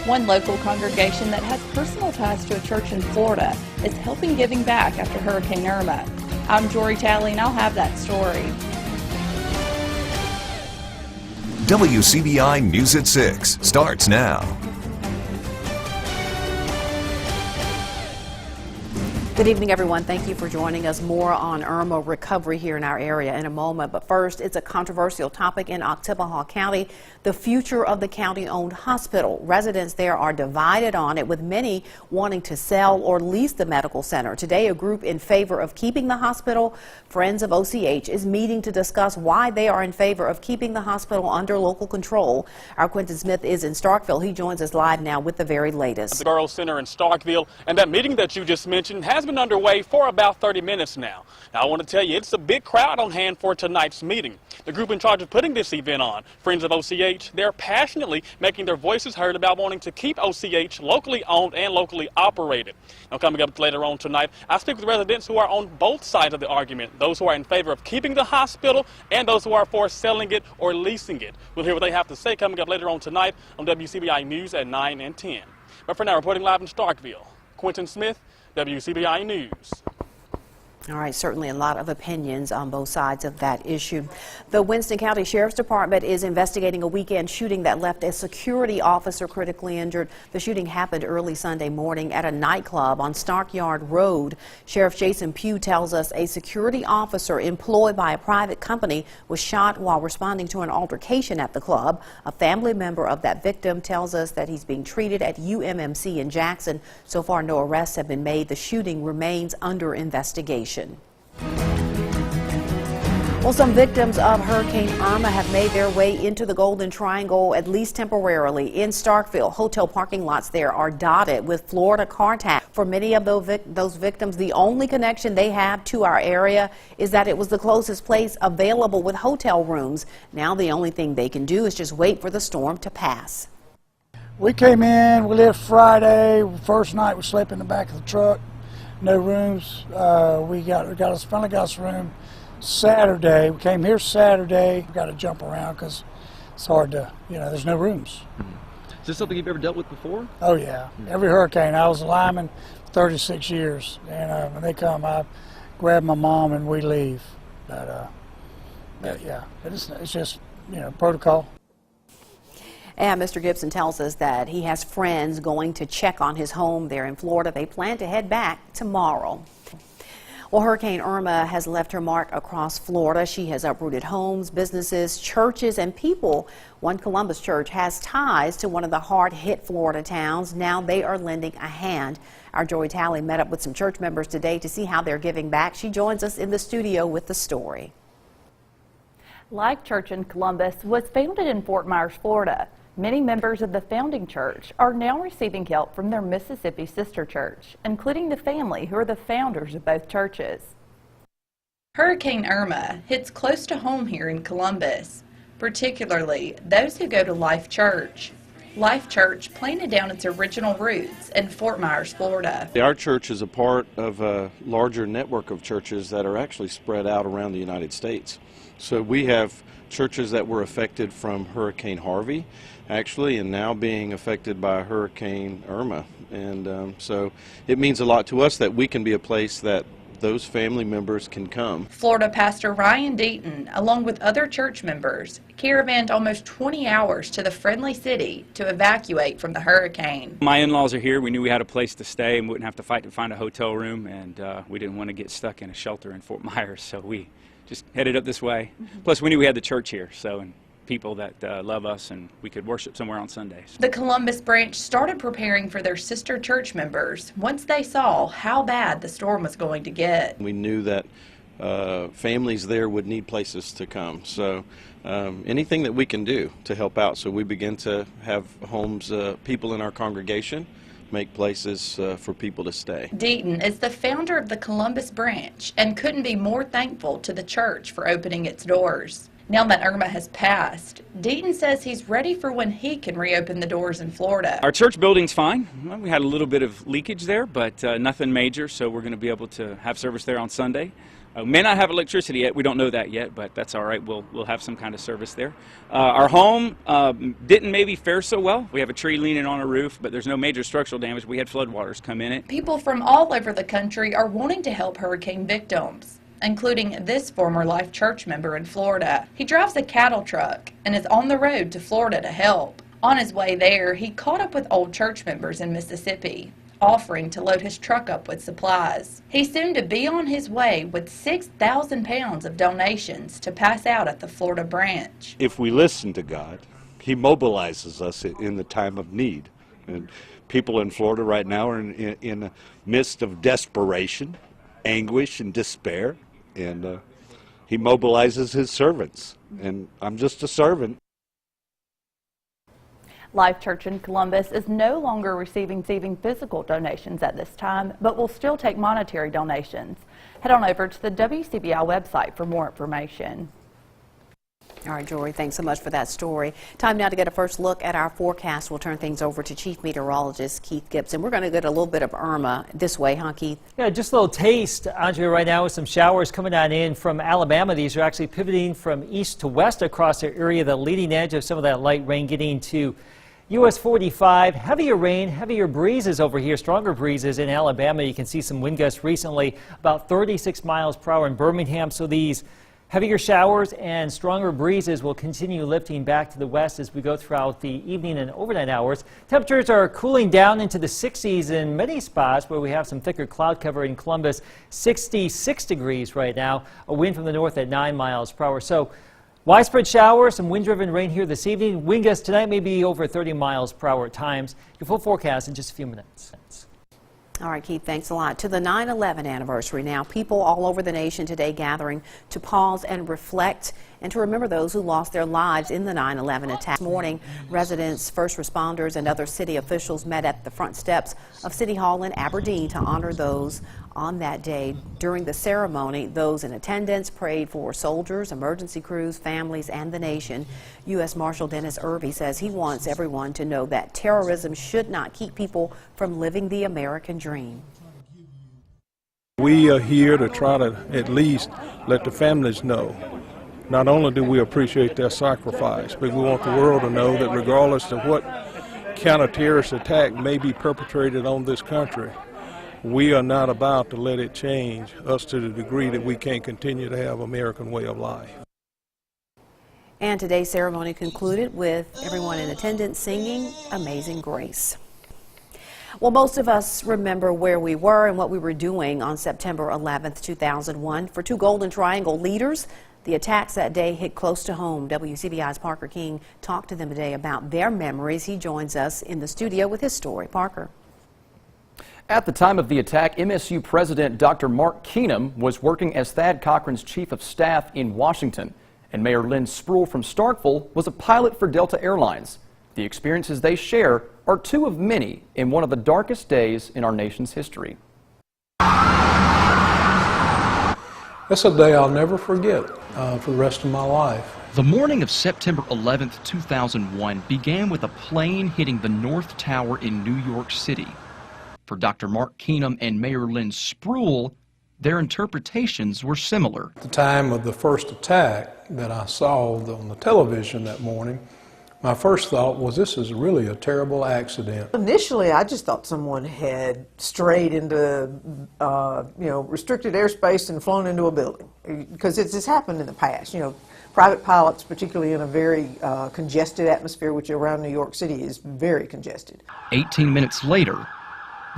One local congregation that has personal ties to a church in Florida is helping giving back after Hurricane Irma. I'm Jory Talley, and I'll have that story. WCBI News at 6 starts now. Good evening, everyone. Thank you for joining us. More on Irma recovery here in our area in a moment. But first, it's a controversial topic in Oktibbeha County, the future of the county-owned hospital. Residents there are divided on it, with many wanting to sell or lease the medical center. Today, a group in favor of keeping the hospital, Friends of OCH, is meeting to discuss why they are in favor of keeping the hospital under local control. Our Quentin Smith is in Starkville. He joins us live now with the very latest. The Burroughs Center in Starkville, and that meeting that you just mentioned has been underway for about 30 minutes now. Now, I want to tell you, it's a big crowd on hand for tonight's meeting. The group in charge of putting this event on, Friends of OCH, they're passionately making their voices heard about wanting to keep OCH locally owned and locally operated. Now, coming up later on tonight, I speak with residents who are on both sides of the argument, those who are in favor of keeping the hospital and those who are for selling it or leasing it. We'll hear what they have to say coming up later on tonight on WCBI News at 9 and 10. But for now, reporting live in Starkville, Quentin Smith, WCBI News. All right, certainly a lot of opinions on both sides of that issue. The Winston County Sheriff's Department is investigating a weekend shooting that left a security officer critically injured. The shooting happened early Sunday morning at a nightclub on Stockyard Road. Sheriff Jason Pugh tells us a security officer employed by a private company was shot while responding to an altercation at the club. A family member of that victim tells us that he's being treated at UMMC in Jackson. So far, no arrests have been made. The shooting remains under investigation. Well, some victims of Hurricane Irma have made their way into the Golden Triangle, at least temporarily. In Starkville, hotel parking lots there are dotted with Florida car tags. For many of those victims, the only connection they have to our area is that it was the closest place available with hotel rooms. Now the only thing they can do is just wait for the storm to pass. We came in, we left Friday. First night we slept in the back of the truck. No rooms. We finally got us a room Saturday. We came here Saturday. We got to jump around because it's hard to, there's no rooms. Is this something you've ever dealt with before? Oh yeah, every hurricane. I was a lineman 36 years, and when they come, I grab my mom and we leave. But yeah, it's just protocol. And Mr. Gibson tells us that he has friends going to check on his home there in Florida. They plan to head back tomorrow. Well, Hurricane Irma has left her mark across Florida. She has uprooted homes, businesses, churches, and people. One Columbus church has ties to one of the hard-hit Florida towns. Now they are lending a hand. Our Joy Talley met up with some church members today to see how they're giving back. She joins us in the studio with the story. Life Church in Columbus was founded in Fort Myers, Florida. Many members of the founding church are now receiving help from their Mississippi sister church, including the family who are the founders of both churches. Hurricane Irma hits close to home here in Columbus, particularly those who go to Life Church. Life Church planted down its original roots in Fort Myers, Florida. Our church is a part of a larger network of churches that are actually spread out around the United States. So we have churches that were affected from Hurricane Harvey, actually, and now being affected by Hurricane Irma. And so it means a lot to us that we can be a place that those family members can come. Florida Pastor Ryan Deaton, along with other church members, caravanned almost 20 hours to the friendly city to evacuate from the hurricane. My in-laws are here. We knew we had a place to stay and wouldn't have to fight to find a hotel room, and we didn't want to get stuck in a shelter in Fort Myers, so we just headed up this way. Plus, we knew we had the church here, and people that love us, and we could worship somewhere on Sundays. The Columbus branch started preparing for their sister church members once they saw how bad the storm was going to get. We knew that families there would need places to come, so anything that we can do to help out. So we begin to have homes, people in our congregation, make places for people to stay. Deaton is the founder of the Columbus branch and couldn't be more thankful to the church for opening its doors. Now that Irma has passed, Deaton says he's ready for when he can reopen the doors in Florida. Our church building's fine. Well, we had a little bit of leakage there, but nothing major, so we're going to be able to have service there on Sunday. May not have electricity yet. We don't know that yet, but that's all right. We'll have some kind of service there. Our home didn't maybe fare so well. We have a tree leaning on a roof, but there's no major structural damage. We had floodwaters come in it. People from all over the country are wanting to help hurricane victims, including this former Life Church member in Florida. He drives a cattle truck and is on the road to Florida to help. On his way there, he caught up with old church members in Mississippi, offering to load his truck up with supplies. He's soon to be on his way with 6,000 pounds of donations to pass out at the Florida branch. If we listen to God, He mobilizes us in the time of need. And people in Florida right now are in the midst of desperation, anguish, and despair. And He mobilizes His servants. And I'm just a servant. Life Church in Columbus is no longer receiving physical donations at this time, but will still take monetary donations. Head on over to the WCBI website for more information. All right, Jory, thanks so much for that story. Time now to get a first look at our forecast. We'll turn things over to Chief Meteorologist Keith Gibson. We're going to get a little bit of Irma this way, huh, Keith? Yeah, just a little taste, Andrea, right now with some showers coming on in from Alabama. These are actually pivoting from east to west across the area, the leading edge of some of that light rain getting to US 45. Heavier rain, heavier breezes over here, stronger breezes in Alabama. You can see some wind gusts recently, about 36 miles per hour in Birmingham. So these heavier showers and stronger breezes will continue lifting back to the west as we go throughout the evening and overnight hours. Temperatures are cooling down into the 60s in many spots where we have some thicker cloud cover in Columbus. 66 degrees right now, a wind from the north at 9 miles per hour. So widespread showers, some wind-driven rain here this evening. Wind gusts tonight may be over 30 miles per hour at times. Your full forecast in just a few minutes. All right, Keith, thanks a lot. To the 9/11 anniversary now, people all over the nation today gathering to pause and reflect and to remember those who lost their lives in the 9/11 attack. This morning, residents, first responders, and other city officials met at the front steps of City Hall in Aberdeen to honor those on that day. During the ceremony, those in attendance prayed for soldiers, emergency crews, families, and the nation. U.S. Marshal Dennis Irby says he wants everyone to know that terrorism should not keep people from living the American dream. We are here to try to at least let the families know. Not only do we appreciate their sacrifice, but we want the world to know that regardless of what counter-terrorist attack may be perpetrated on this country, we are not about to let it change us to the degree that we can't continue to have American way of life. And today's ceremony concluded with everyone in attendance singing Amazing Grace. Well, most of us remember where we were and what we were doing on September 11th, 2001. For two Golden Triangle leaders, the attacks that day hit close to home. WCBI's Parker King talked to them today about their memories. He joins us in the studio with his story. Parker. At the time of the attack, MSU President Dr. Mark Keenum was working as Thad Cochran's chief of staff in Washington, and Mayor Lynn Spruill from Starkville was a pilot for Delta Airlines. The experiences they share are two of many in one of the darkest days in our nation's history. That's a day I'll never forget for the rest of my life. The morning of September 11th, 2001 began with a plane hitting the North Tower in New York City. For Dr. Mark Keenum and Mayor Lynn Spruill, their interpretations were similar. At the time of the first attack that I saw on the television that morning, my first thought was this is really a terrible accident. Initially, I just thought someone had strayed into, restricted airspace and flown into a building, because it's just happened in the past. Private pilots, particularly in a very congested atmosphere, which around New York City is very congested. 18 minutes later,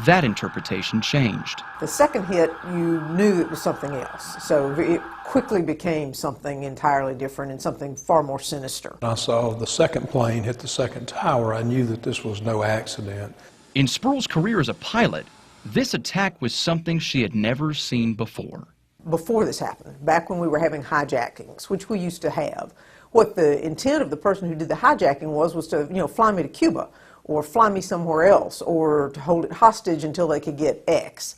that interpretation changed. The second hit, you knew it was something else. So it quickly became something entirely different and something far more sinister. I saw the second plane hit the second tower. I knew that this was no accident. In Spruill's career as a pilot, this attack was something she had never seen before. Before this happened, back when we were having hijackings, which we used to have, what the intent of the person who did the hijacking was to, fly me to Cuba, or fly me somewhere else, or to hold it hostage until they could get X.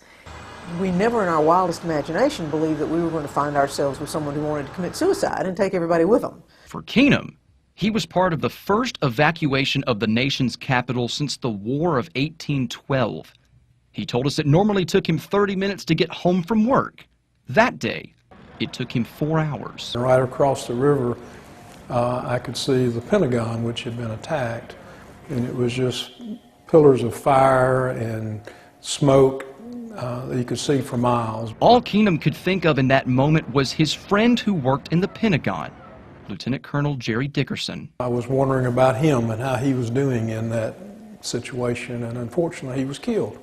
We never in our wildest imagination believed that we were going to find ourselves with someone who wanted to commit suicide and take everybody with them. For Keenum, he was part of the first evacuation of the nation's capital since the War of 1812. He told us it normally took him 30 minutes to get home from work. That day, It took him 4 hours. Right across the river, I could see the Pentagon, which had been attacked, and it was just pillars of fire and smoke that you could see for miles. All Keenum could think of in that moment was his friend who worked in the Pentagon, Lieutenant Colonel Jerry Dickerson. I was wondering about him and how he was doing in that situation, and unfortunately he was killed,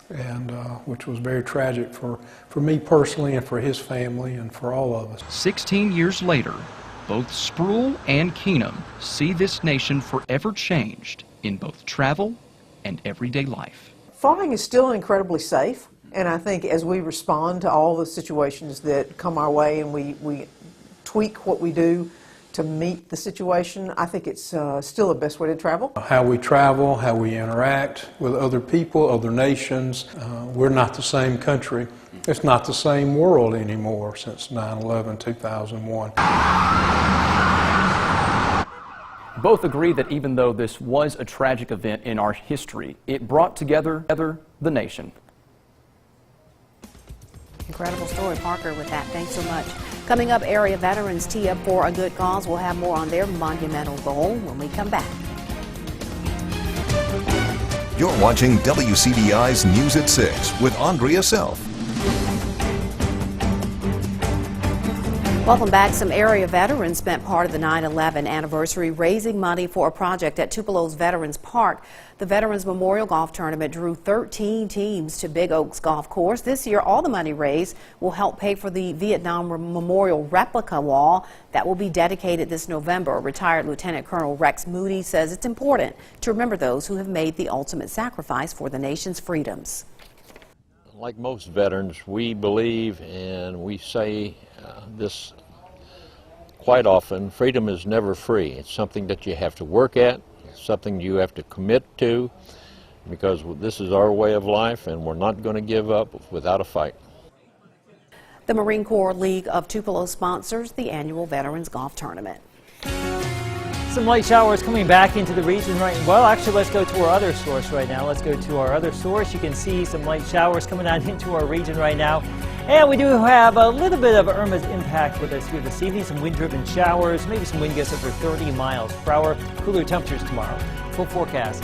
and which was very tragic for me personally and for his family and for all of us. 16 years later, both Spruill and Keenum see this nation forever changed in both travel and everyday life. Flying is still incredibly safe, and I think as we respond to all the situations that come our way and we tweak what we do to meet the situation, I think it's still the best way to travel. How we travel, how we interact with other people, other nations. We're not the same country. It's not the same world anymore since 9/11/2001. Both agree that even though this was a tragic event in our history, it brought together the nation. Incredible story, Parker, with that. Thanks so much. Coming up, area veterans tee up for a good cause. We'll have more on their monumental goal when we come back. You're watching WCBI's News at 6 with Andrea Self. Welcome back. Some area veterans spent part of the 9/11 anniversary raising money for a project at Tupelo's Veterans Park. The Veterans Memorial Golf Tournament drew 13 teams to Big Oaks Golf Course. This year, all the money raised will help pay for the Vietnam Memorial replica wall that will be dedicated this November. Retired Lieutenant Colonel Rex Moody says it's important to remember those who have made the ultimate sacrifice for the nation's freedoms. Like most veterans, we believe and we say this quite often: freedom is never free. It's something that you have to work at, it's something you have to commit to, because this is our way of life and we're not going to give up without a fight. The Marine Corps League of Tupelo sponsors the annual Veterans Golf Tournament. Some light showers coming back into the region right now. Well, actually, let's go to our other source right now. Let's go to our other source. You can see some light showers coming on into our region right now. And we do have a little bit of Irma's impact with us here this evening. Some wind-driven showers, maybe some wind gusts over 30 miles per hour. Cooler temperatures tomorrow. Full forecast.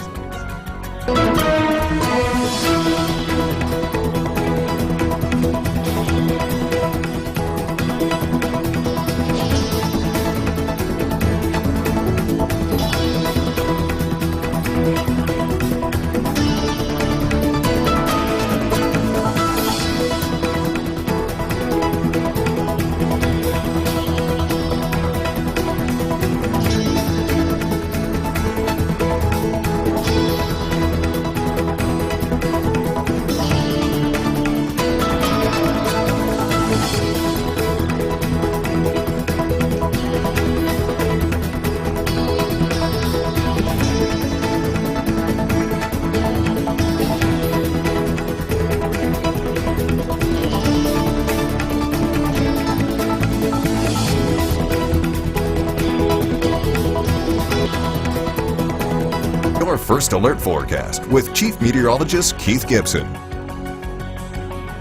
Your First Alert Forecast with Chief Meteorologist Keith Gibson.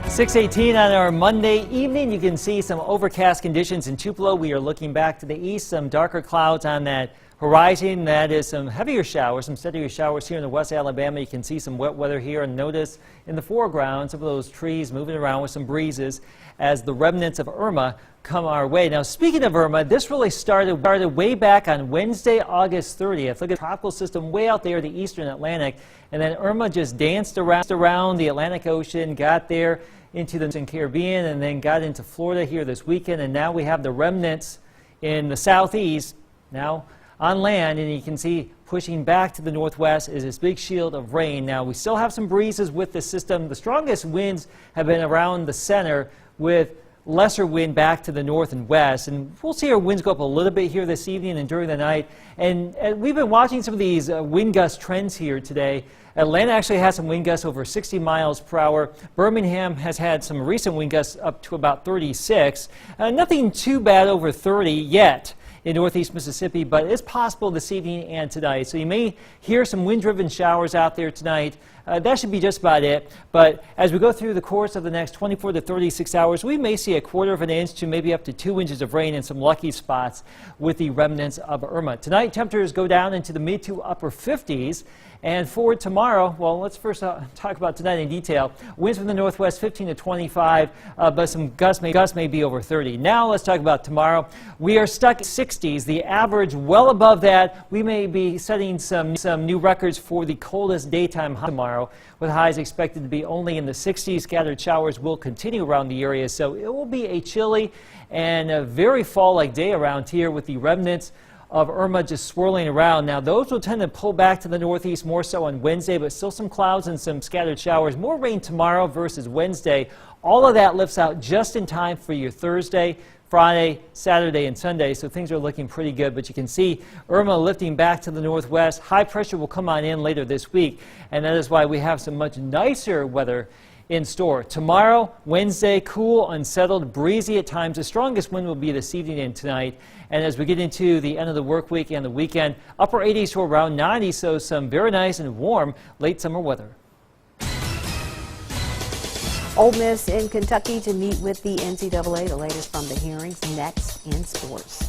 6:18 on our Monday evening. You can see some overcast conditions in Tupelo. We are looking back to the east, some darker clouds on that horizon. That is some heavier showers, some steadier showers here in the West Alabama. You can see some wet weather here, and notice in the foreground some of those trees moving around with some breezes as the remnants of Irma come our way. Now, speaking of Irma, this really started way back on Wednesday, August 30th. Look at the tropical system way out there, the eastern Atlantic, and then Irma just danced around the Atlantic Ocean, got there into the Caribbean, and then got into Florida here this weekend, and now we have the remnants in the southeast now on land, and you can see pushing back to the northwest is this big shield of rain. Now, we still have some breezes with the system. The strongest winds have been around the center, with lesser wind back to the north and west, and we'll see our winds go up a little bit here this evening and during the night. And we've been watching some of these wind gust trends here today. Atlanta actually has some wind gusts over 60 miles per hour. Birmingham has had some recent wind gusts up to about 36. Nothing too bad over 30 yet in northeast Mississippi, but it's possible this evening and tonight. So you may hear some wind-driven showers out there tonight. That should be just about it. But as we go through the course of the next 24 to 36 hours, we may see a 1/4 of an inch to maybe up to 2 inches of rain in some lucky spots with the remnants of Irma. Tonight, temperatures go down into the mid to upper 50s. And for tomorrow, well, let's first talk about tonight in detail. Winds from the northwest 15 to 25, but some gusts may be over 30. Now let's talk about tomorrow. We are stuck at 60s, the average well above that. We may be setting some new records for the coldest daytime high tomorrow, with highs expected to be only in the 60s. Scattered showers will continue around the area, so it will be a chilly and a very fall-like day around here with the remnants of Irma just swirling around. Now, those will tend to pull back to the northeast more so on Wednesday, but still some clouds and some scattered showers. More rain tomorrow versus Wednesday. All of that lifts out just in time for your Thursday, Friday, Saturday, and Sunday, so things are looking pretty good. But you can see Irma lifting back to the northwest. High pressure will come on in later this week, and that is why we have some much nicer weather in store. Tomorrow, Wednesday, cool, unsettled, breezy at times. The strongest wind will be this evening and tonight. And as we get into the end of the work week and the weekend, upper 80s to around 90, so some very nice and warm late summer weather. Ole Miss in Kentucky to meet with the NCAA. The latest from the hearings next in sports.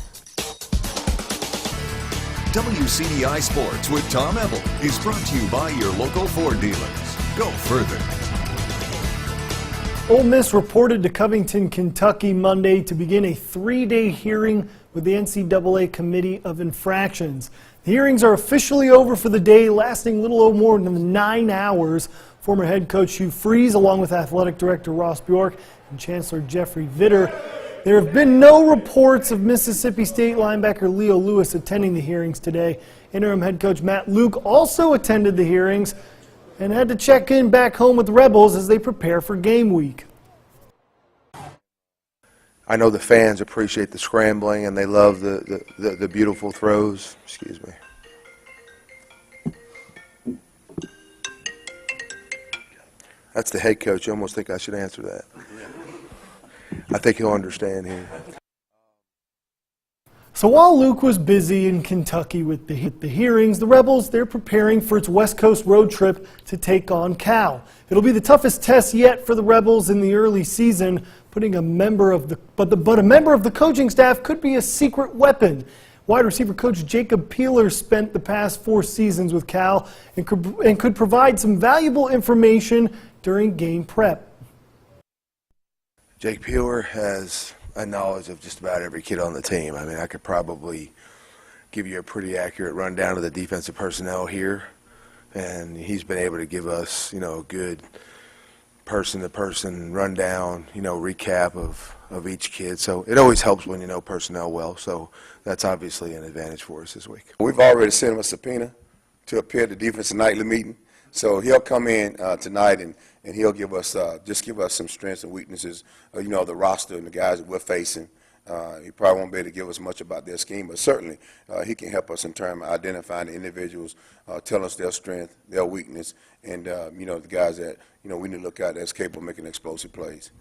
WCDI Sports with Tom Ebel is brought to you by your local Ford dealers. Go further. Ole Miss reported to Covington, Kentucky Monday to begin a 3-day hearing with the NCAA Committee of Infractions. The hearings are officially over for the day, lasting a little more than 9 hours. Former head coach Hugh Freeze, along with athletic director Ross Bjork and Chancellor Jeffrey Vitter. There have been no reports of Mississippi State linebacker Leo Lewis attending the hearings today. Interim head coach Matt Luke also attended the hearings and had to check in back home with the Rebels as they prepare for game week. I know the fans appreciate the scrambling and they love the beautiful throws. Excuse me. That's the head coach. You almost think I should answer that. I think he'll understand here. So while Luke was busy in Kentucky with the hearings, the Rebels, they're preparing for its West Coast road trip to take on Cal. It'll be the toughest test yet for the Rebels in the early season, putting a member of the coaching staff could be a secret weapon. Wide receiver coach Jacob Peeler spent the past 4 seasons with Cal and could provide some valuable information during game prep. Jake Peeler has a knowledge of just about every kid on the team. I mean, I could probably give you a pretty accurate rundown of the defensive personnel here, and he's been able to give us, a good person-to-person rundown, recap of each kid. So it always helps when you know personnel well. So that's obviously an advantage for us this week. We've already sent him a subpoena to appear at the defensive nightly meeting. So he'll come in tonight and he'll give us some strengths and weaknesses, the roster and the guys that we're facing. He probably won't be able to give us much about their scheme, but certainly he can help us in terms of identifying the individuals, tell us their strength, their weakness, and the guys that we need to look at that's capable of making explosive plays.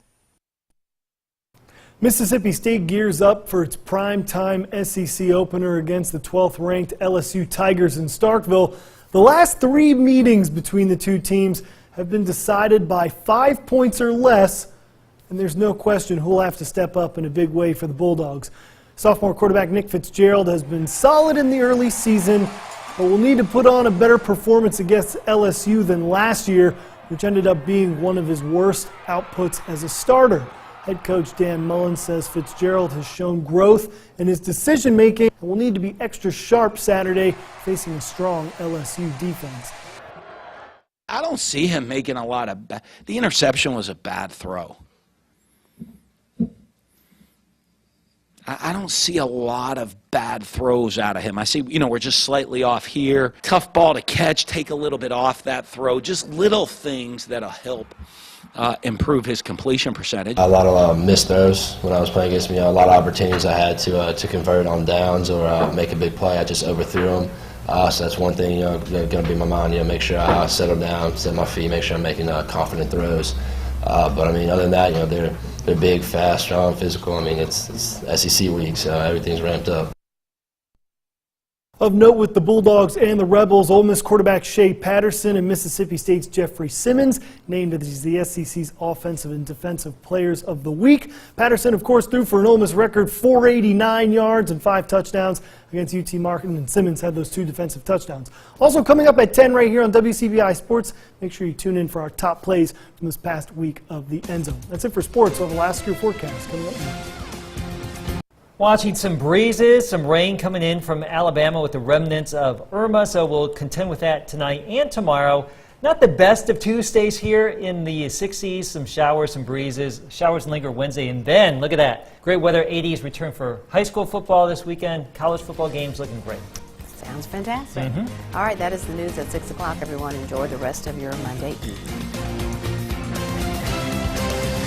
Mississippi State gears up for its primetime SEC opener against the 12th-ranked LSU Tigers in Starkville. The last 3 meetings between the two teams have been decided by 5 points or less, and there's no question who will have to step up in a big way for the Bulldogs. Sophomore quarterback Nick Fitzgerald has been solid in the early season, but will need to put on a better performance against LSU than last year, which ended up being one of his worst outputs as a starter. Head coach Dan Mullen says Fitzgerald has shown growth in his decision-making and will need to be extra sharp Saturday facing a strong LSU defense. I don't see him making a lot of the interception was a bad throw. I don't see a lot of bad throws out of him. I see, we're just slightly off here. Tough ball to catch, take a little bit off that throw. Just little things that'll help improve his completion percentage. A lot of missed throws when I was playing against me. A lot of opportunities I had to convert on downs or make a big play. I just overthrew them. So that's one thing, going to be in my mind. Make sure I settle down, set my feet, make sure I'm making confident throws. But I mean, other than that, they're big, fast, strong, physical. I mean, it's SEC week, so everything's ramped up. Of note with the Bulldogs and the Rebels, Ole Miss quarterback Shea Patterson and Mississippi State's Jeffrey Simmons named as the SEC's Offensive and Defensive Players of the Week. Patterson, of course, threw for an Ole Miss record 489 yards and 5 touchdowns against UT Martin, and Simmons had those 2 defensive touchdowns. Also coming up at 10 right here on WCBI Sports, make sure you tune in for our top plays from this past week of the End Zone. That's it for sports. We'll have a last year forecast coming up next. Watching some breezes, some rain coming in from Alabama with the remnants of Irma, so we'll contend with that tonight and tomorrow. Not the best of Tuesdays here in the 60s, some showers, some breezes. Showers linger Wednesday, and then, look at that, great weather, 80s return for high school football this weekend. College football games looking great. Sounds fantastic. All right, that is the news at 6 o'clock. Everyone, enjoy the rest of your Monday evening.